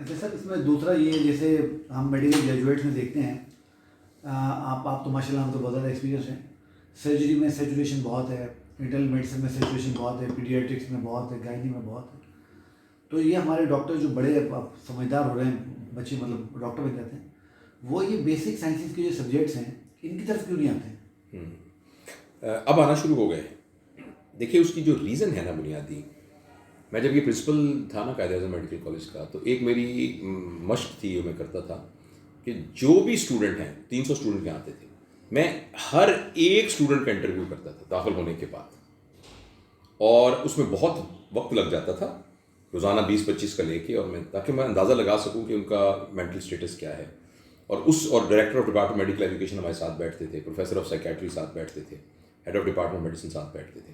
اچھا سر، اس میں دوسرا یہ جیسے ہم میڈیکل گریجویٹس میں دیکھتے ہیں، آپ تو ماشاء اللہ ہم تو بہت زیادہ ایکسپیرینس ہیں، سرجری میں سیچوریشن بہت ہے، انٹرنل میڈیسن میں سیچوریشن بہت ہے، پیڈیاٹرکس میں بہت ہے، گائنی میں بہت ہے. تو یہ ہمارے ڈاکٹر جو بڑے سمجھدار ہو رہے ہیں بچے، مطلب ڈاکٹر بن جاتے ہیں، وہ یہ بیسک سائنسز کے جو سبجیکٹس ہیں ان کی طرف کیوں نہیں آتے ہیں؟ اب آنا شروع ہو گئے. دیکھیے اس کی جو ریزن ہے نا بنیادی، میں جب یہ پرنسپل تھا نا قائد اعظم میڈیکل کالج کا، تو ایک میری مشق تھی، میں کرتا تھا کہ جو بھی اسٹوڈنٹ ہیں 300 اسٹوڈنٹ یہاں آتے تھے، میں ہر ایک اسٹوڈنٹ کا انٹرویو کرتا تھا داخل ہونے کے بعد، اور اس میں بہت وقت لگ جاتا تھا روزانہ 20-25 کا لے کے، اور میں تاکہ میں اندازہ لگا سکوں کہ ان کا مینٹل اسٹیٹس کیا ہے. اور director of department medical education ہمارے ساتھ بیٹھتے تھے، پروفیسر آف سائیکیٹری ساتھ بیٹھتے تھے، ہیڈ آف ڈپارٹمنٹ میڈیسن ساتھ بیٹھتے تھے.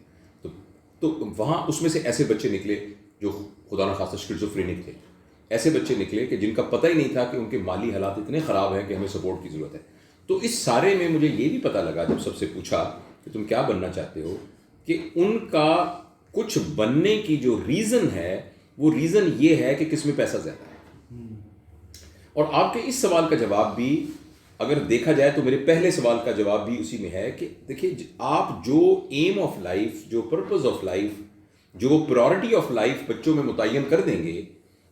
تو وہاں اس میں سے ایسے بچے نکلے جو خدا نخواستہ اسکیزوفرینک تھے، ایسے بچے نکلے کہ جن کا پتہ ہی نہیں تھا کہ ان کے مالی حالات اتنے خراب ہیں کہ ہمیں سپورٹ کی ضرورت ہے. تو اس سارے میں مجھے یہ بھی پتہ لگا جب سب سے پوچھا کہ تم کیا بننا چاہتے ہو، کہ ان کا کچھ بننے کی جو ریزن ہے، وہ ریزن یہ ہے کہ کس میں پیسہ زیادہ ہے. اور آپ کے اس سوال کا جواب بھی اگر دیکھا جائے تو میرے پہلے سوال کا جواب بھی اسی میں ہے کہ دیکھیے آپ جو ایم آف لائف، جو پرپز آف لائف، جو پرائورٹی آف لائف بچوں میں متعین کر دیں گے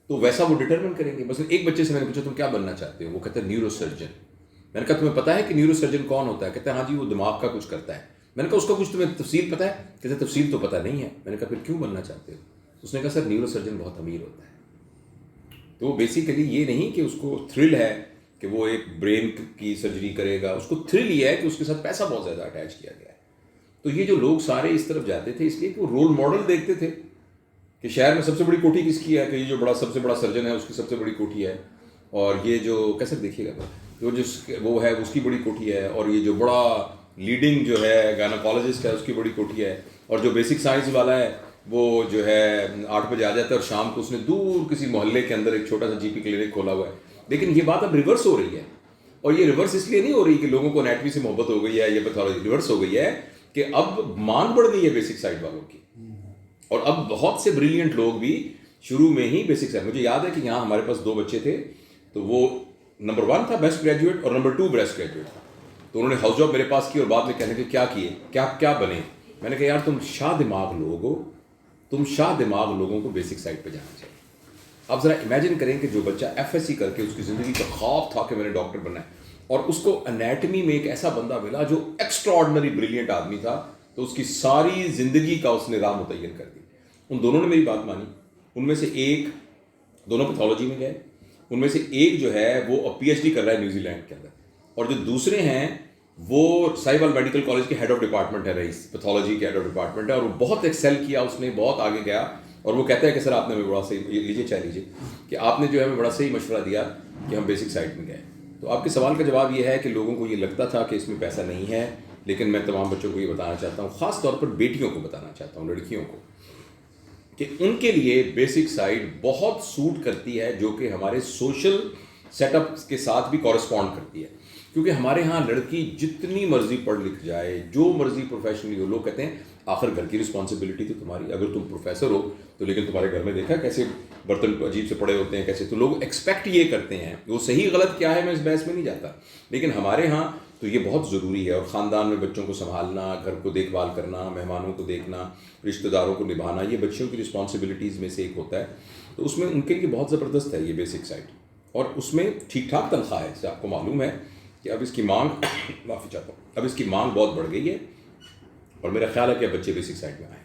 تو ویسا وہ ڈٹرمن کریں گے. مثلا ایک بچے سے میں نے پوچھا تم کیا بننا چاہتے ہو، وہ کہتا ہے نیورو سرجن. میں نے کہا تمہیں پتہ ہے کہ نیورو سرجن کون ہوتا ہے؟ کہتا ہے ہاں جی وہ دماغ کا کچھ کرتا ہے. میں نے کہا اس کا کچھ تمہیں تفصیل پتہ ہے؟ کہتے ہیں تفصیل تو پتہ نہیں ہے. میں نے کہا پھر کیوں بننا چاہتے ہو؟ اس نے کہا سر نیورو سرجن بہت امیر ہوتا ہے. تو وہ بیسیکلی یہ نہیں کہ اس کو تھرل ہے کہ وہ ایک برین کی سرجری کرے گا، اس کو تھرل یہ ہے کہ اس کے ساتھ پیسہ بہت زیادہ اٹیچ کیا گیا ہے. تو یہ جو لوگ سارے اس طرف جاتے تھے اس لیے کہ وہ رول ماڈل دیکھتے تھے کہ شہر میں سب سے بڑی کوٹھی کس کی ہے، کہ یہ جو سب سے بڑا سرجن ہے اس کی سب سے بڑی کوٹھی ہے، اور یہ جو کیسے دیکھیے گا وہ ہے اس کی بڑی کوٹھی ہے، اور یہ جو بڑا لیڈنگ جو ہے گائناکالوجسٹ ہے اس کی بڑی کوٹھی ہے، اور جو بیسک سائنس والا ہے وہ جو ہے 8 بجے آ جاتا ہے اور شام کو اس نے دور کسی محلے کے اندر ایک چھوٹا سا جی پی کلینک کھولا ہوا ہے. لیکن یہ بات اب ریورس ہو رہی ہے، اور یہ ریورس اس لیے نہیں ہو رہی کہ لوگوں کو انیٹمی سے محبت ہو گئی ہے یا پیتھولوجی. ریورس ہو گئی ہے کہ اب مانگ بڑھ گئی ہے بیسک سائڈ والوں کی، اور اب بہت سے بریلینٹ لوگ بھی شروع میں ہی بیسک سائڈ. مجھے یاد ہے کہ یہاں ہمارے پاس 2 بچے تھے، تو وہ نمبر 1 تھا بیسٹ گریجویٹ اور نمبر 2 بیسٹ گریجویٹ تھا. تو انہوں نے ہاؤس جاب میرے پاس کی اور بعد میں کہنے کہ کیا کیے، کیا بنے. میں نے کہا یار تم شاہ دماغ لوگ ہو، تم شاہ دماغ لوگوں کو بیسک سائڈ پہ جانا چاہیے. آپ ذرا امیجن کریں کہ جو بچہ ایف ایس سی کر کے اس کی زندگی کا خواب تھا کہ میں نے ڈاکٹر بننا ہے، اور اس کو انیٹمی میں ایک ایسا بندہ ملا جو ایکسٹرا آرڈنری بریلینٹ آدمی تھا، تو اس کی ساری زندگی کا اس نے راہ متعین کر دی. ان دونوں نے میری بات مانی. ان میں سے ایک، دونوں پیتھولوجی میں گئے، ان میں سے ایک جو ہے وہ پی ایچ ڈی کر رہا ہے نیوزی لینڈ کے اندر، اور جو دوسرے ہیں وہ ساہیوال میڈیکل کالج کے ہیڈ آف ڈپارٹمنٹ ہے، رئیس پیتھولوجی کے ہیڈ آف ڈپارٹمنٹ ہے، اور وہ بہت ایکسیل کیا، اس نے بہت آگے گیا. اور وہ کہتا ہے کہ سر آپ نے ہمیں بڑا صحیح لیجیے چاہ لیجیے کہ آپ نے جو ہے ہمیں بڑا صحیح مشورہ دیا کہ ہم بیسک سائڈ میں گئے. تو آپ کے سوال کا جواب یہ ہے کہ لوگوں کو یہ لگتا تھا کہ اس میں پیسہ نہیں ہے، لیکن میں تمام بچوں کو یہ بتانا چاہتا ہوں، خاص طور پر بیٹیوں کو بتانا چاہتا ہوں، لڑکیوں کو، کہ ان کے لیے بیسک سائڈ بہت سوٹ کرتی ہے، جو کہ ہمارے سوشل سیٹ اپ کے ساتھ بھی کورسپونڈ کرتی ہے. کیونکہ ہمارے ہاں لڑکی جتنی مرضی پڑھ لکھ جائے، جو مرضی پروفیشنلی ہو، لوگ کہتے ہیں آخر گھر کی رسپانسبلٹی تو تمہاری، اگر تم پروفیسر ہو تو لیکن تمہارے گھر میں دیکھا کیسے برتن عجیب سے پڑے ہوتے ہیں کیسے، تو لوگ ایکسپیکٹ یہ کرتے ہیں. وہ صحیح غلط کیا ہے میں اس بحث میں نہیں جاتا، لیکن ہمارے ہاں تو یہ بہت ضروری ہے. اور خاندان میں بچوں کو سنبھالنا، گھر کو دیکھ بھال کرنا، مہمانوں کو دیکھنا، رشتہ داروں کو نبھانا، یہ بچوں کی رسپانسبلٹیز میں سے ایک ہوتا ہے. تو اس میں ان کے لیے بہت زبردست ہے یہ بیسک سائڈ، اور اس میں ٹھیک ٹھاک تنخواہ ہے. جیسے آپ کو معلوم ہے کہ اب اس کی مانگ معافی چاہتا ہوں، اب اس کی مانگ بہت بڑھ گئی ہے، اور میرا خیال ہے کہ اب بچے بیسک سائڈ میں آئیں.